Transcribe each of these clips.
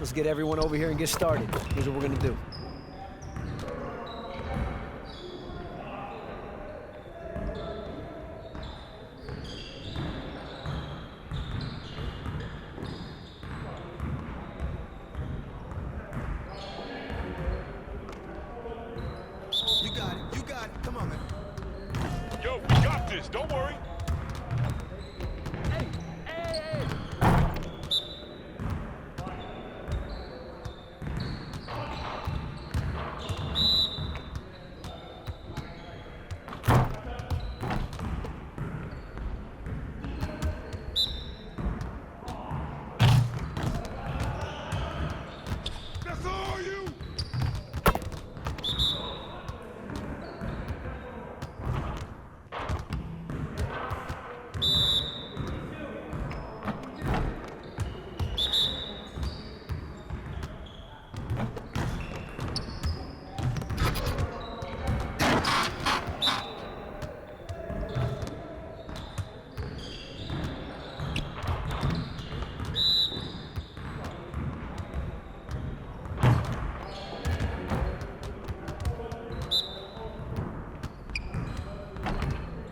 Let's get everyone over here and get started. Here's what we're gonna do. You got it. Come on, man. Yo, we got this. Don't worry. Hey! That's all you.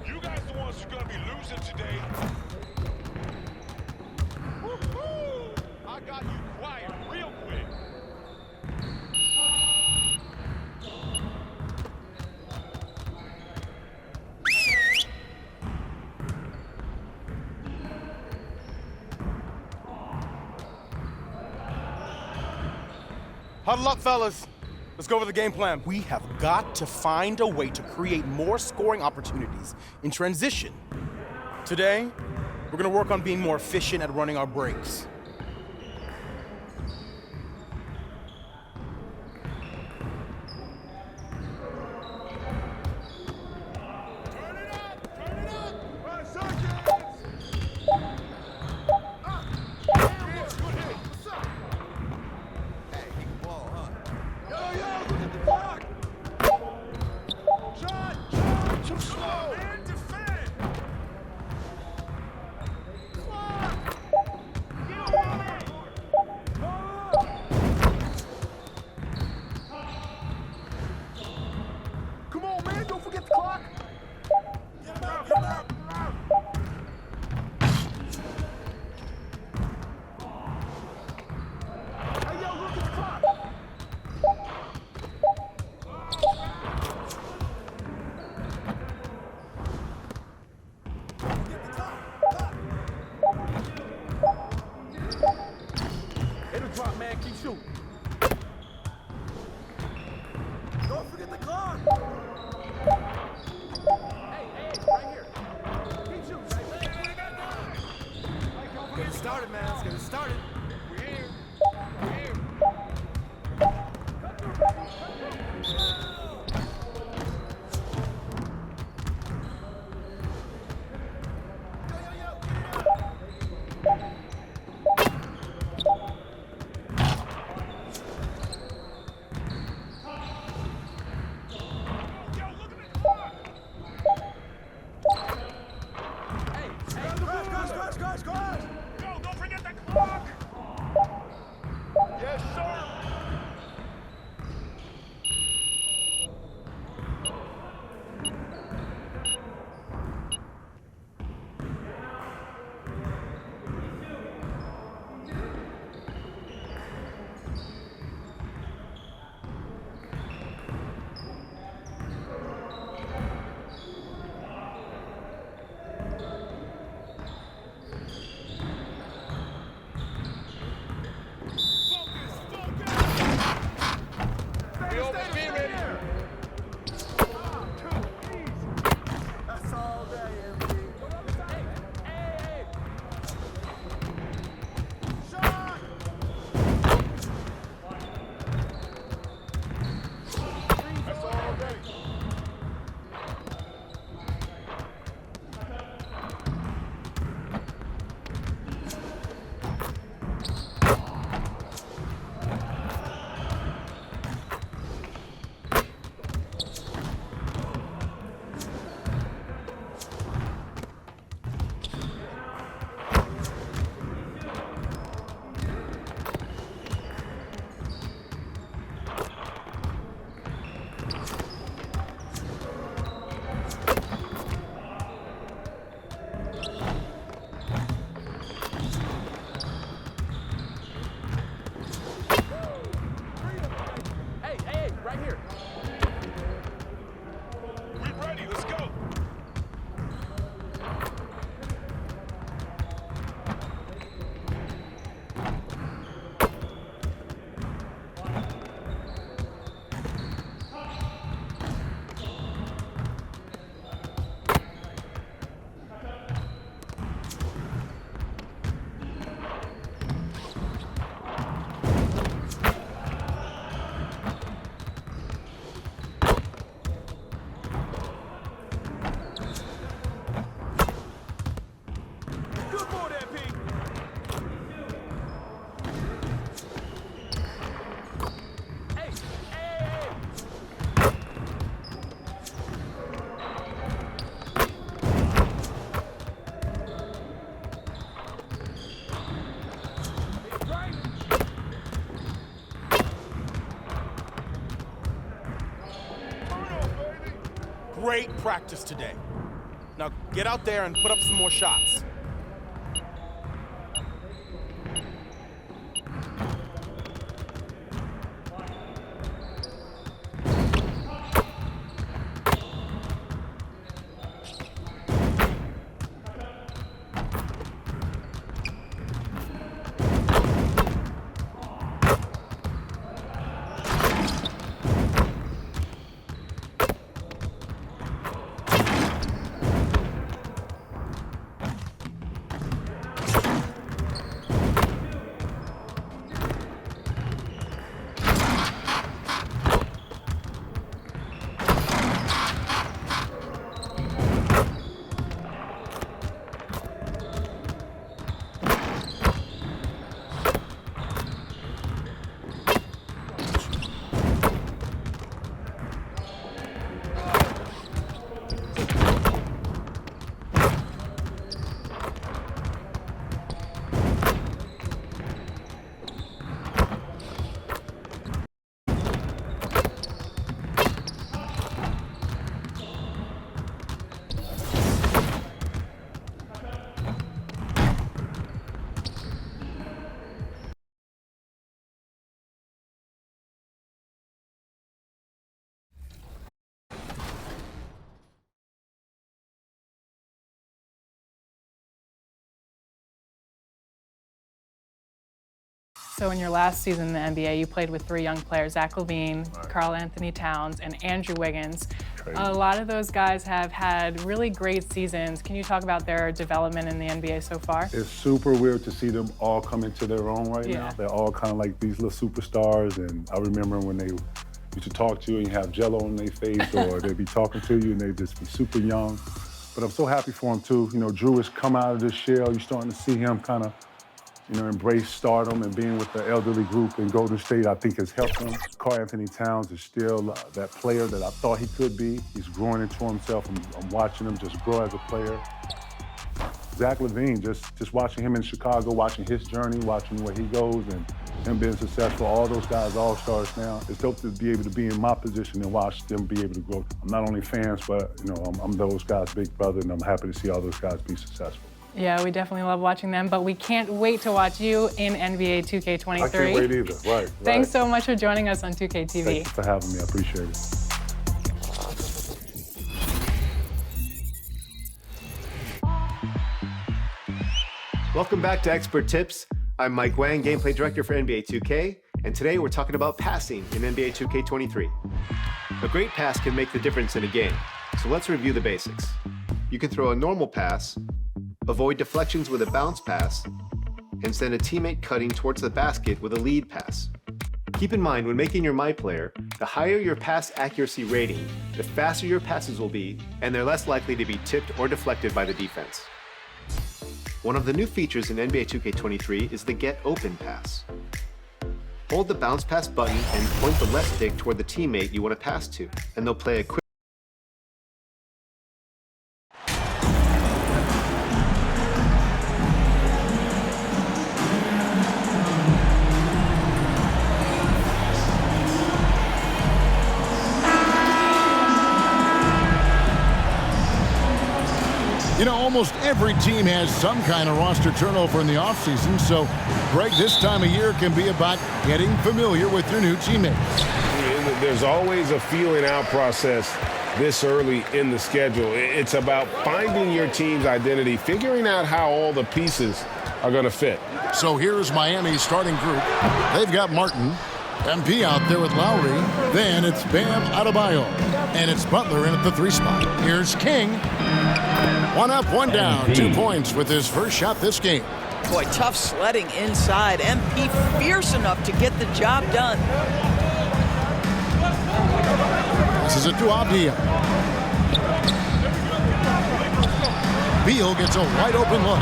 You guys the ones who are gonna be losing today. Woo-hoo! I got you quiet real quick. Huddle up, fellas. Let's go over the game plan. We have got to find a way to create more scoring opportunities in transition. Today, we're gonna work on being more efficient at running our breaks. Turn it up! Turn it up! 5 seconds! Yes, good hit. What's up? Hey, he can ball, huh? Yo, look at the clock! Shot! Too slow! And defend! Clock! Get on it! Come on, man, don't forget the clock! Get him out, get him out! Hey, yo, look at the clock! It'll drop, man. Keep shooting. Don't forget the clock. Hey, right here. Keep shooting. Get it started, man. Let's get it started. We're here. We're here. great practice today. Now get out there and put up some more shots. So in your last season in the NBA, you played with 3 young players, Zach LaVine, Karl Anthony Towns, and Andrew Wiggins. A lot of those guys have had really great seasons. Can you talk about their development in the NBA so far? It's super weird to see them all come into their own right now. They're all kind of like these little superstars, and I remember when they used to talk to you and you have jello on their face, or they'd be talking to you and they'd just be super young. But I'm so happy for him too. You know, Drew has come out of this shell. You're starting to see him kind of, you know, embrace stardom, and being with the elderly group in Golden State, I think has helped him. Karl Anthony Towns is still that player that I thought he could be. He's growing into himself. I'm watching him just grow as a player. Zach LaVine, just watching him in Chicago, watching his journey, watching where he goes, and him being successful. All those guys, all-stars now. It's dope to be able to be in my position and watch them be able to grow. I'm not only fans, but you know, I'm those guys' big brother, and I'm happy to see all those guys be successful. Yeah, we definitely love watching them, but we can't wait to watch you in NBA 2K23. I can't wait either, right. Thanks so much for joining us on 2K TV. Thank you for having me, I appreciate it. Welcome back to Expert Tips. I'm Mike Wang, Gameplay Director for NBA 2K, and today we're talking about passing in NBA 2K23. A great pass can make the difference in a game, so let's review the basics. You can throw a normal pass, avoid deflections with a bounce pass, and send a teammate cutting towards the basket with a lead pass. Keep in mind, when making your My Player, the higher your pass accuracy rating, the faster your passes will be, and they're less likely to be tipped or deflected by the defense. One of the new features in NBA 2K23 is the Get Open pass. Hold the bounce pass button and point the left stick toward the teammate you want to pass to, and they'll play a quick You know, almost every team has some kind of roster turnover in the offseason, so, Greg, this time of year can be about getting familiar with your new teammates. There's always a feeling out process this early in the schedule. It's about finding your team's identity, figuring out how all the pieces are going to fit. So here's Miami's starting group. They've got Martin, MP out there with Lowry. Then it's Bam Adebayo, and it's Butler in at the 3 spot. Here's King. 1 up, 1 down, 2 points with his first shot this game. Boy, tough sledding inside. MP fierce enough to get the job done. This is it to Abdia. Beal gets a wide open look.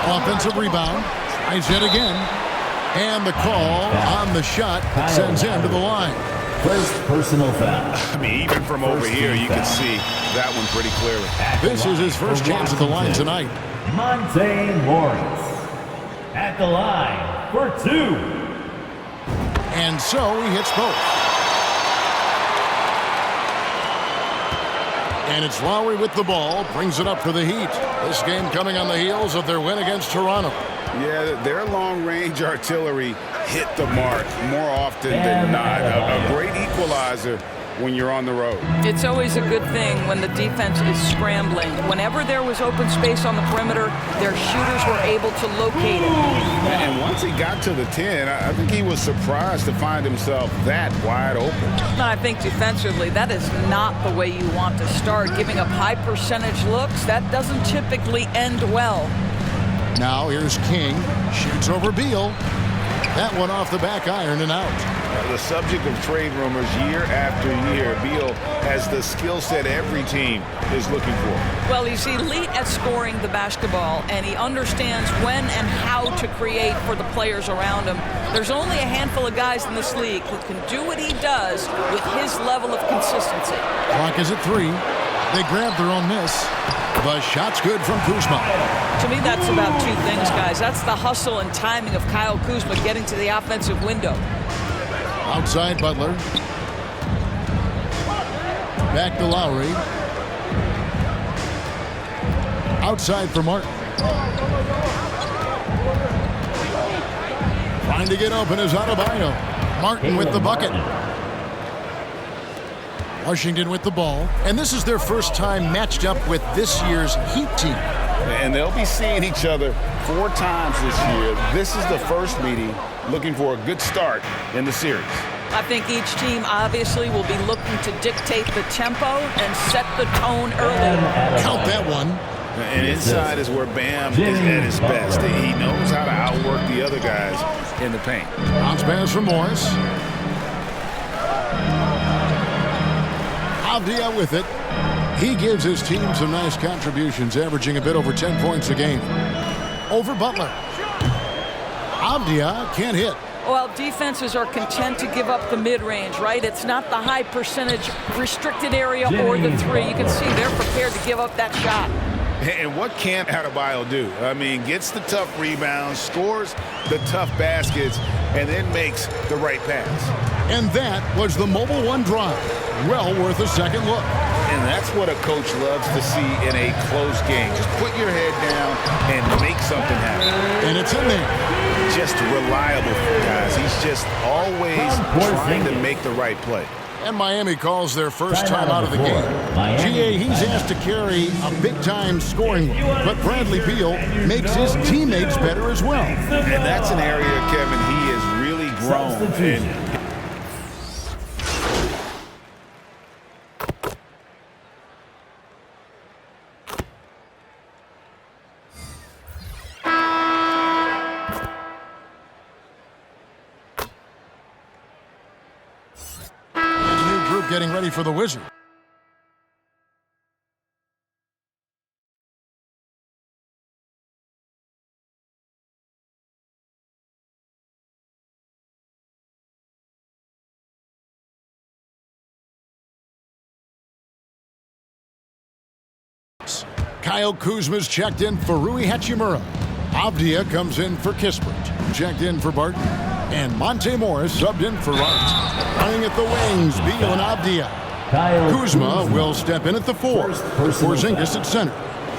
Offensive rebound. Tries it again. And the call on the shot sends him to the line. First personal foul. I mean, even from over here, you can see that one pretty clearly. This is his first chance at the line tonight. Monte Morris at the line for 2. And so he hits both. And it's Lowry with the ball, brings it up for the Heat. This game coming on the heels of their win against Toronto. Yeah, their long-range artillery hit the mark more often than not. A great equalizer when you're on the road. It's always a good thing when the defense is scrambling. Whenever there was open space on the perimeter, their shooters were able to locate it. And once he got to the 10, I think he was surprised to find himself that wide open. And I think defensively, that is not the way you want to start. Giving up high percentage looks, that doesn't typically end well. Now here's King, shoots over Beal. That one off the back iron and out. The subject of trade rumors year after year, Beal has the skill set every team is looking for. Well, he's elite at scoring the basketball, and he understands when and how to create for the players around him. There's only a handful of guys in this league who can do what he does with his level of consistency. Clock is at 3. They grab their own miss. The shot's good from Kuzma. To me, that's about two things, guys. That's the hustle and timing of Kyle Kuzma getting to the offensive window. Outside Butler. Back to Lowry. Outside for Martin. Trying to get open is Adebayo. Martin with the bucket. Washington with the ball. And this is their first time matched up with this year's Heat team. And they'll be seeing each other 4 times this year. This is the first meeting, looking for a good start in the series. I think each team obviously will be looking to dictate the tempo and set the tone early. Count that one. And inside is where Bam is at his best. He knows how to outwork the other guys in the paint. Bounce pass from Morris. Avdia with it. He gives his team some nice contributions, averaging a bit over 10 points a game. Over Butler. Avdia can't hit. Well, defenses are content to give up the mid-range, right? It's not the high percentage restricted area or the 3. You can see they're prepared to give up that shot. And what can't Adebayo do? I mean, gets the tough rebounds, scores the tough baskets, and then makes the right pass. And that was the Mobile One drive. Well worth a second look. And that's what a coach loves to see in a close game. Just put your head down and make something happen. And it's in there. Just reliable, guys. He's just always trying to make the right play. And Miami calls their first time out of the game. GA, he's asked to carry a big-time scoring load, but Bradley Beal makes his teammates better as well. And that's an area, Kevin, he has really grown in. Getting ready for the Wizard. Kyle Kuzma's checked in for Rui Hachimura. Avdia comes in for Kispert. Checked in for Barton. And Monte Morris subbed in for Wright. Running at the wings, Beal and Avdia. Kuzma will step in at the 4. Porzingis at center.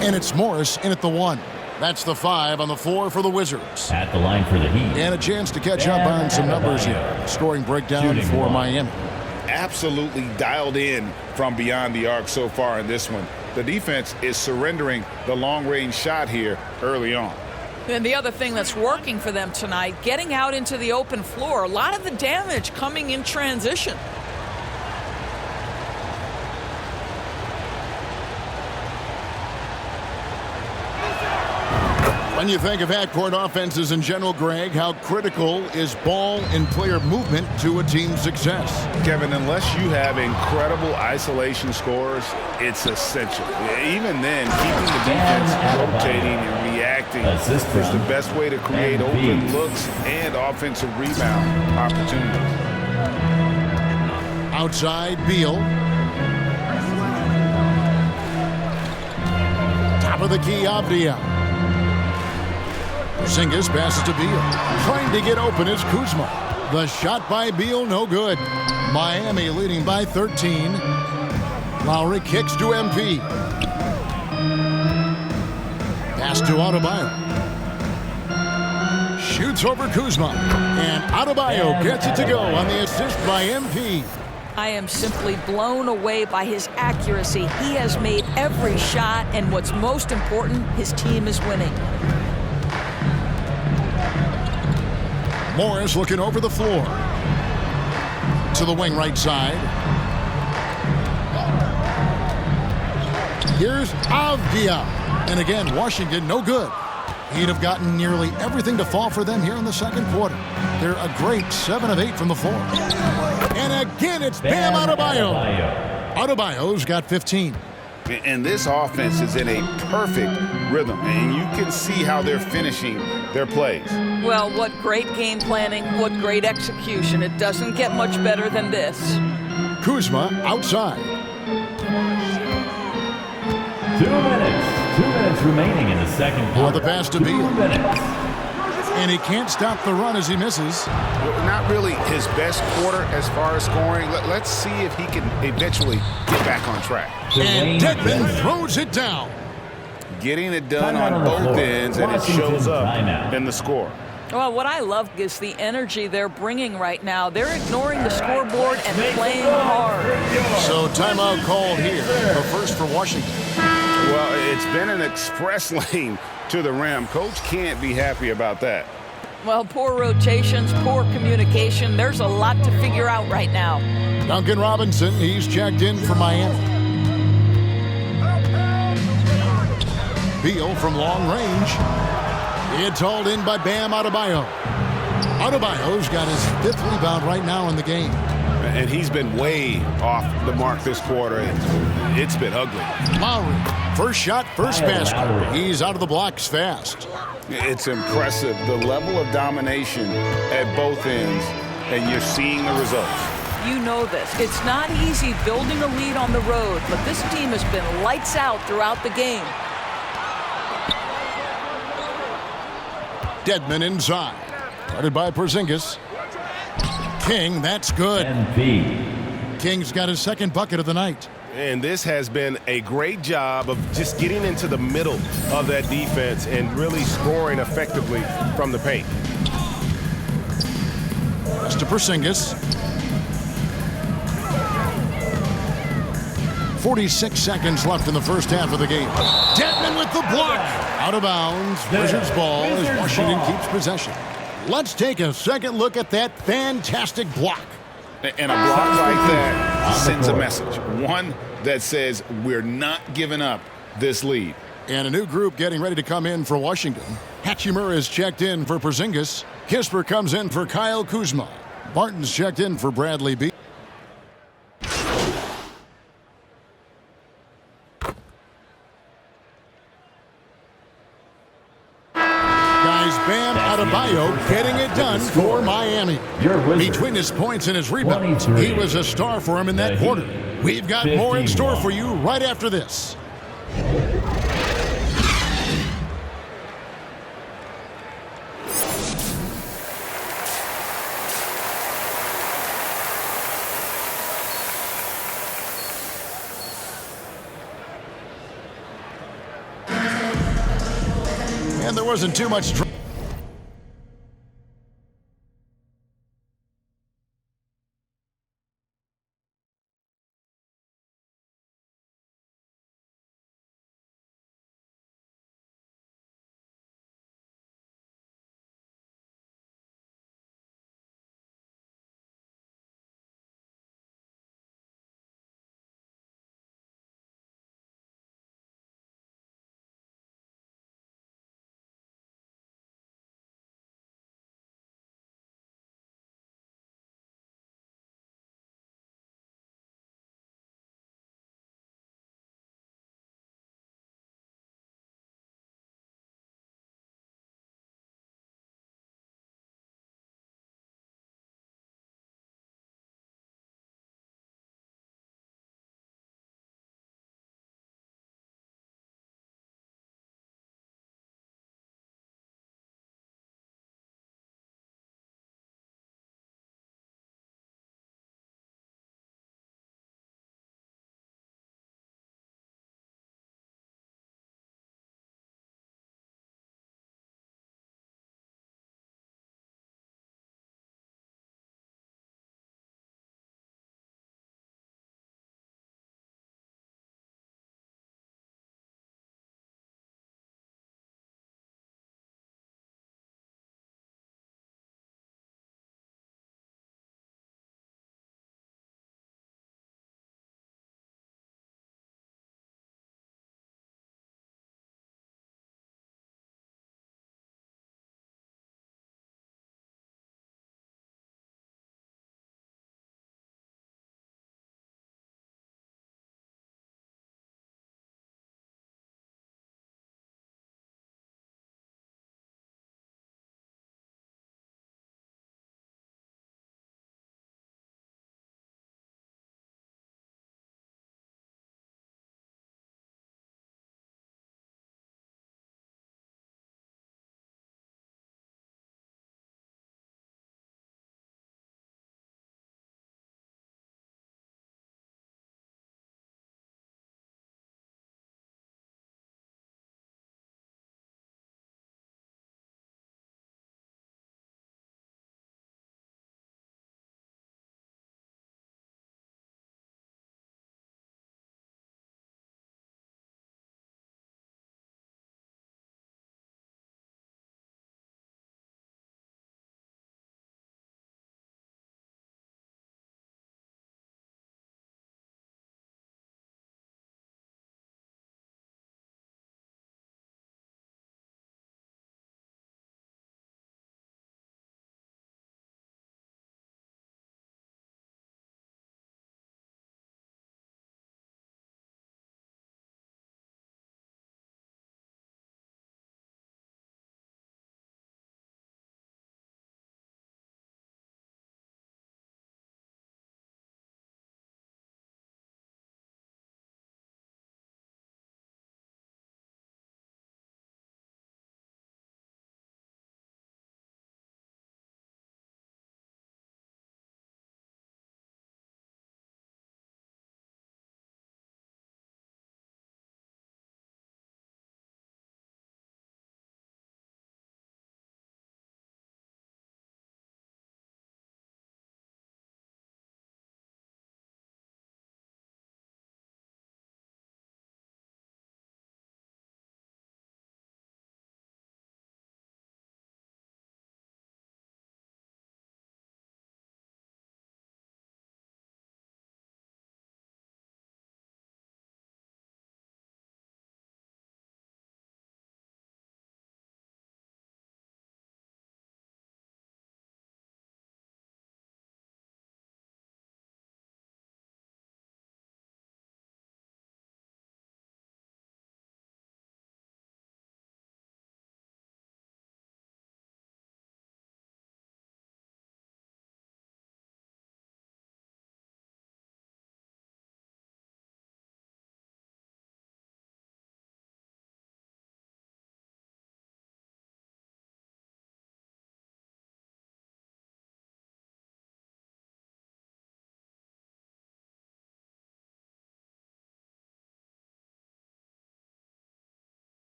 And it's Morris in at the 1. That's the 5 on the 4 for the Wizards. At the line for the Heat. And a chance to catch up on some numbers here. Scoring breakdown for Miami. Absolutely dialed in from beyond the arc so far in this one. The defense is surrendering the long-range shot here early on. And the other thing that's working for them tonight, getting out into the open floor. A lot of the damage coming in transition. When you think of half-court offenses in general, Greg, how critical is ball and player movement to a team's success? Kevin, unless you have incredible isolation scores, it's essential. Even then, keeping the defense rotating and reacting is the best way to create open looks and offensive rebound opportunities. Outside, Beal. Top of the key, Avdia. Porzingis passes to Beal. Trying to get open is Kuzma. The shot by Beal, no good. Miami leading by 13. Lowry kicks to MP. Pass to Adebayo. Shoots over Kuzma. And Adebayo gets it to go on the assist by MP. I am simply blown away by his accuracy. He has made every shot, and what's most important, his team is winning. Morris looking over the floor. To the wing right side. Here's Avdia. And again, Washington no good. He'd have gotten nearly everything to fall for them here in the second quarter. They're a great 7 of 8 from the floor. And again, it's Bam Adebayo. Adebayo's got 15. And this offense is in a perfect rhythm, and you can see how they're finishing their plays. Well, what great game planning, what great execution. It doesn't get much better than this. Kuzma outside. 2 minutes. 2 minutes remaining in the second quarter. The pass to 2 Beal. minutes. And he can't stop the run as he misses. Not really his best quarter as far as scoring. Let's see if he can eventually get back on track. And Dedmon throws it down. Getting it done Timeout on the both floor. ends, and it Washington shows up timeout. in the score. Well, what I love is the energy they're bringing right now. They're ignoring the scoreboard and playing hard. So timeout called here. The first for Washington. Well, it's been an express lane to the rim. Coach can't be happy about that. Well, poor rotations, poor communication. There's a lot to figure out right now. Duncan Robinson, he's checked in for Miami. Beal from long range. It's hauled in by Bam Adebayo. Adebayo's got his 5th rebound right now in the game. And he's been way off the mark this quarter, and it's been ugly. Lowry, first shot, first basket. He's out of the blocks fast. It's impressive, the level of domination at both ends, and you're seeing the results. You know this. It's not easy building a lead on the road, but this team has been lights out throughout the game. Dedmon inside. Guarded by Porzingis. King, that's good. King's got his 2nd bucket of the night. And this has been a great job of just getting into the middle of that defense and really scoring effectively from the paint. Pass to Porzingis. 46 seconds left in the first half of the game. Dedmon with the block. Out of bounds. Wizards ball as Washington keeps possession. Let's take a second look at that fantastic block. And a block like that sends a message. One that says we're not giving up this lead. And a new group getting ready to come in for Washington. Hachimura is checked in for Porzingis. Kisper comes in for Kyle Kuzma. Martin's checked in for Bradley Beal. Bam Adebayo getting it done for Miami. Between his points and his rebounds, he was a star for him in that quarter. We've got more in store for you right after this. And there wasn't too much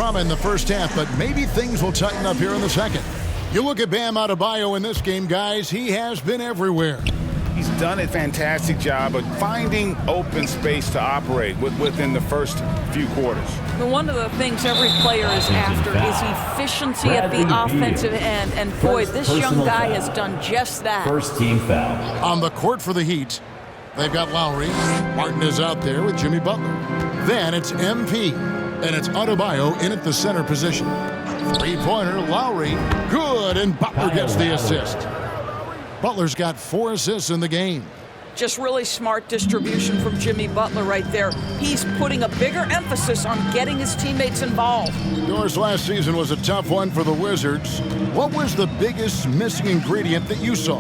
In the first half, but maybe things will tighten up here in the second. You look at Bam Adebayo in this game, guys. He has been everywhere. He's done a fantastic job of finding open space to operate within the first few quarters. One of the things every player is after is efficiency at the offensive end, and boy, this young guy has done just that. First team foul. On the court for the Heat, they've got Lowry. Martin is out there with Jimmy Butler. Then it's MP, and it's Adebayo in at the center position. Three-pointer, Lowry, good, and Butler gets the assist. Butler's got 4 assists in the game. Just really smart distribution from Jimmy Butler right there. He's putting a bigger emphasis on getting his teammates involved. Yours last season was a tough one for the Wizards. What was the biggest missing ingredient that you saw?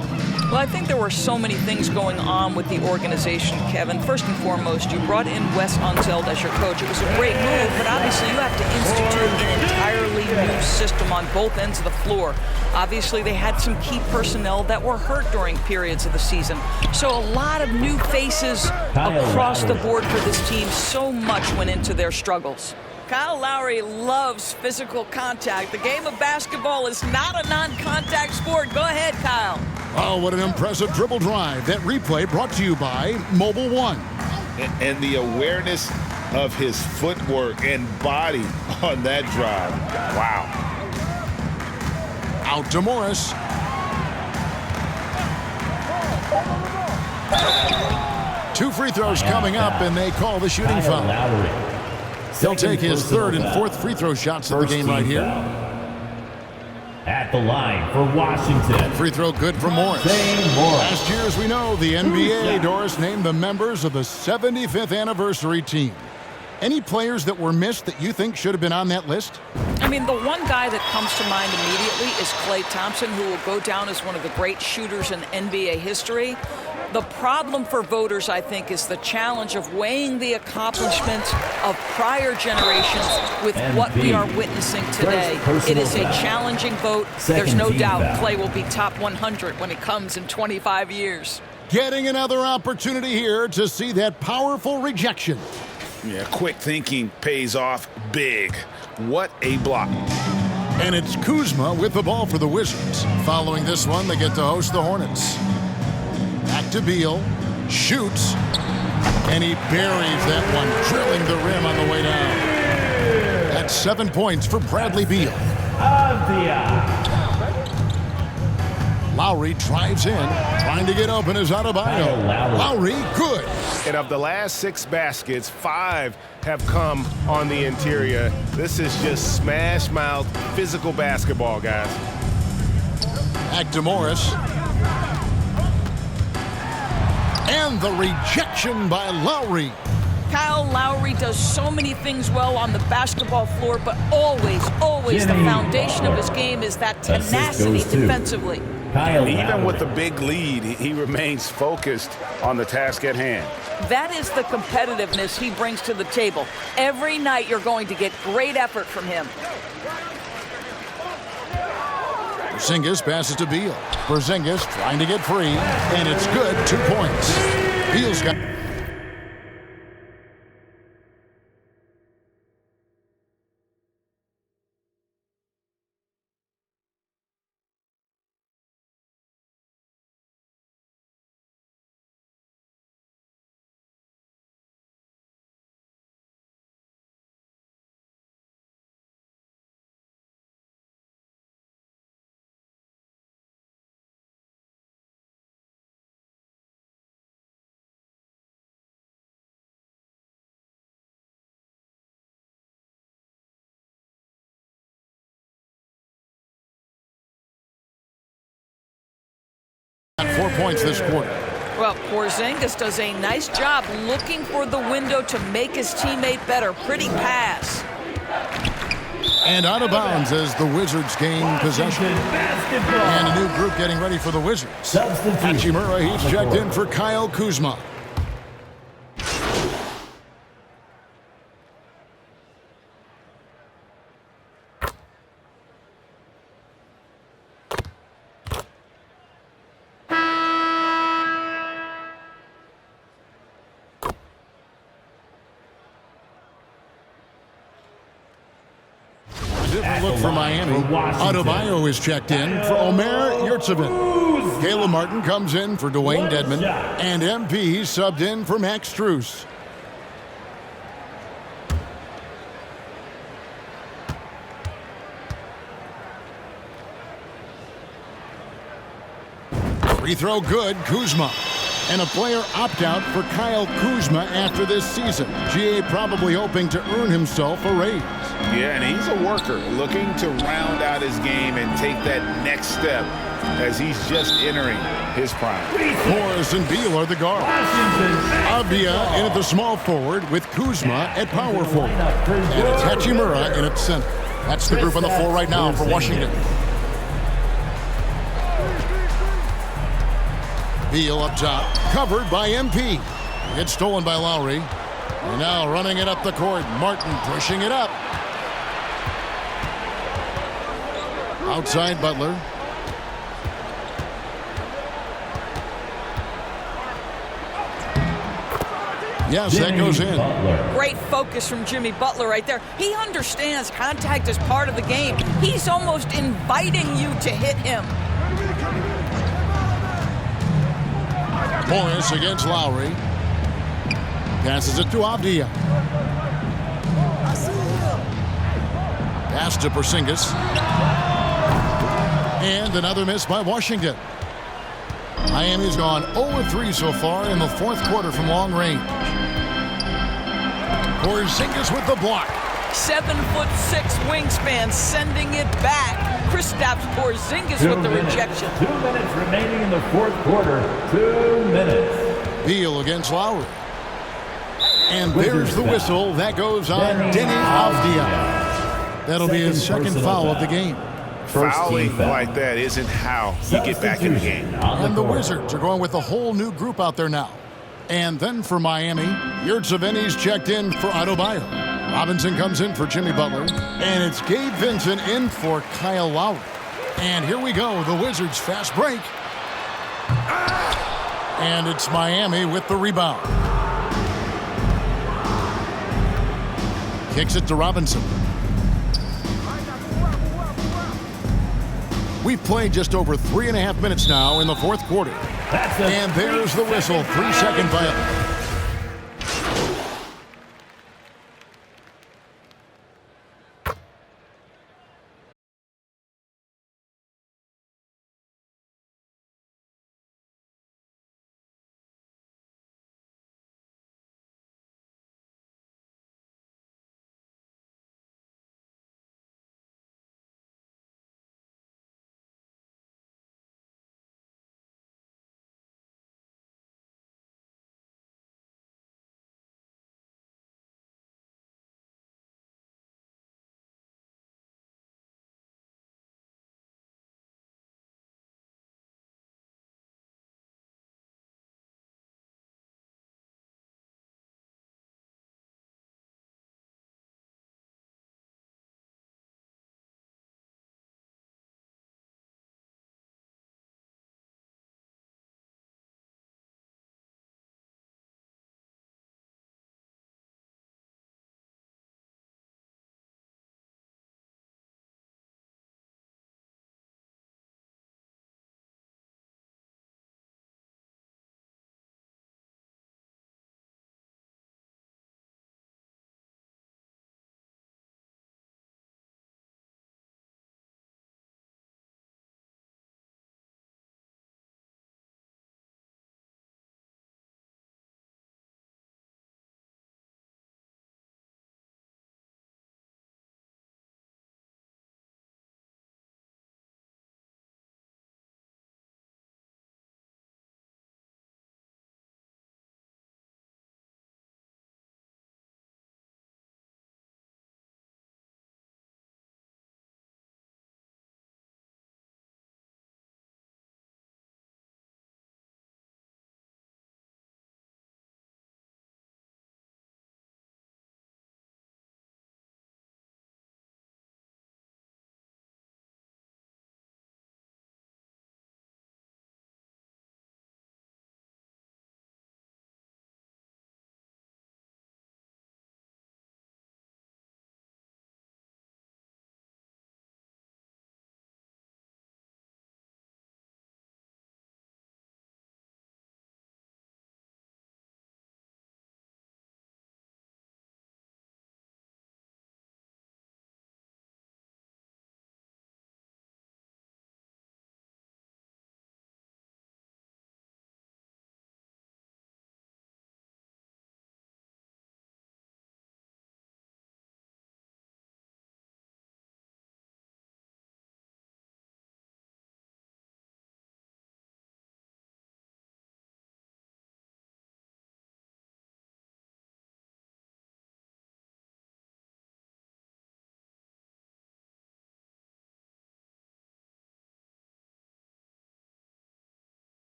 Well, I think there were so many things going on with the organization, Kevin. First and foremost, you brought in Wes Unseld as your coach. It was a great move, but obviously you have to institute an entirely new system on both ends of the floor. Obviously, they had some key personnel that were hurt during periods of the season. So a lot of new faces across the board for this team. So much went into their struggles. Kyle Lowry loves physical contact. The game of basketball is not a non-contact sport. Go ahead, Kyle. Oh, what an impressive dribble drive. That replay brought to you by Mobile One. And the awareness of his footwork and body on that drive. Wow. Out to Morris. Two free throws coming up, and they call the shooting foul. He'll take his third and fourth free throw shots of the game right here. At the line for Washington. Free throw good for Morris. Last year, as we know, the NBA, Doris, named the members of the 75th anniversary team. Any players that were missed that you think should have been on that list? I mean, the one guy that comes to mind immediately is Klay Thompson, who will go down as one of the great shooters in NBA history. The problem for voters, I think, is the challenge of weighing the accomplishments of prior generations with what we are witnessing today. It is a challenging vote. There's no doubt Klay will be top 100 when it comes in 25 years. Getting another opportunity here to see that powerful rejection. Yeah, quick thinking pays off big. What a block. And it's Kuzma with the ball for the Wizards. Following this one, they get to host the Hornets. Back to Beal, shoots, and he buries that one, drilling the rim on the way down. That's 7 points for Bradley Beal. Lowry drives in, trying to get open is Adebayo. Lowry, good. And of the last 6 baskets, 5 have come on the interior. This is just smash mouth physical basketball, guys. Back to Morris. And the rejection by Lowry. Kyle Lowry does so many things well on the basketball floor, but always the foundation of his game is that tenacity defensively. Even with the big lead, he remains focused on the task at hand. That is the competitiveness he brings to the table. Every night you're going to get great effort from him. Porzingis passes to Beal. Porzingis trying to get free, and it's good. 2 points. Beal's got... Got 4 points this quarter. Well, Porzingis does a nice job looking for the window to make his teammate better. Pretty pass. And out of bounds as the Wizards gain possession. And a new group getting ready for the Wizards. Hachimura, he's checked in for Kyle Kuzma. different look for Miami. Adebayo is checked in for Omer Yurtseven. Caleb Martin comes in for Dwayne Dedmon. And MP subbed in for Max Strus. Free throw good, Kuzma. And a player opt-out for Kyle Kuzma after this season. GA probably hoping to earn himself a raise. Yeah, and he's a worker looking to round out his game and take that next step as he's just entering his prime. Morris and Beal are the guards. Avdia in at the small forward with Kuzma at power forward. And it's Hachimura in at center. That's the group on the floor right now for Washington. Beal up top, covered by MP. It's stolen by Lowry. And now running it up the court. Martin pushing it up. Outside Butler. Yes, that goes in. Great focus from Jimmy Butler right there. He understands contact is part of the game. He's almost inviting you to hit him. Morris against Lowry. Passes it to Avdia. Pass to Porzingis. And another miss by Washington. Miami's gone 0-3 so far in the fourth quarter from long range. Porzingis with the block. 7'6" wingspan, sending it back. Kristaps Porzingis with the rejection. 2 minutes remaining in the fourth quarter. 2 minutes. Beal against Lowry. And there's the whistle. That goes on Denny Avdia. That'll be his second foul of the game. Fouling like that isn't how you get back in the game. And the Wizards are going with a whole new group out there now. And then for Miami, Yurtseven's checked in for Adebayo. Robinson comes in for Jimmy Butler. And it's Gabe Vincent in for Kyle Lowry. And here we go, the Wizards fast break. And it's Miami with the rebound. Kicks it to Robinson. We've played just over 3.5 minutes now in the fourth quarter. And there's the whistle, 3-second violation.